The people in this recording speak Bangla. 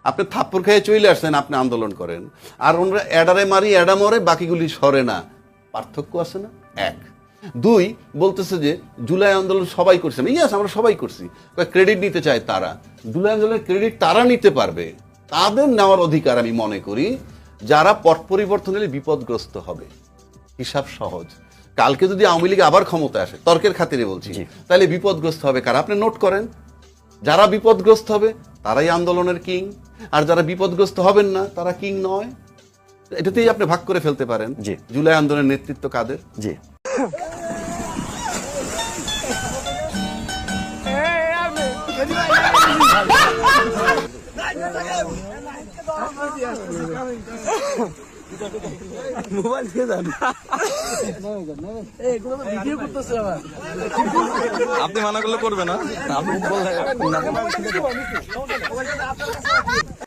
আপনি থাপ্পড় খেয়ে চলে আসছেন, আপনি আন্দোলন করেন, আর ওনারা এডারে মারি এডা মরে বাকিগুলি সরে না, পার্থক্য আছে না? এক। দুই, বলতেছে যে জুলাই আন্দোলন সবাই করছে না। ইয়াস, আমরা সবাই করছি, ক্রেডিট নিতে চায় তারা। জুলাই আন্দোলনের ক্রেডিট তারা নিতে পারবে, তাদের নেওয়ার অধিকার আমি মনে করি যারা পট পরিবর্তন হলে বিপদগ্রস্ত হবে। হিসাব সহজ, কালকে যদি আওয়ামী লীগ আবার ক্ষমতায় আসে, তর্কের খাতিরে বলছি, তাহলে বিপদগ্রস্ত হবে কারা? আপনি নোট করেন, যারা বিপদগ্রস্ত হবে তারাই আন্দোলনের কিং, আর যারা বিপদগ্রস্ত হবেন না তারা কিং নয়। এটাতেই আপনি ভাগ করে ফেলতে পারেন জুলাই আন্দোলনের নেতৃত্ব কাদের। জি মোবাইল দিয়ে যান, আপনি মানা করলে করবে না, আপনি বললে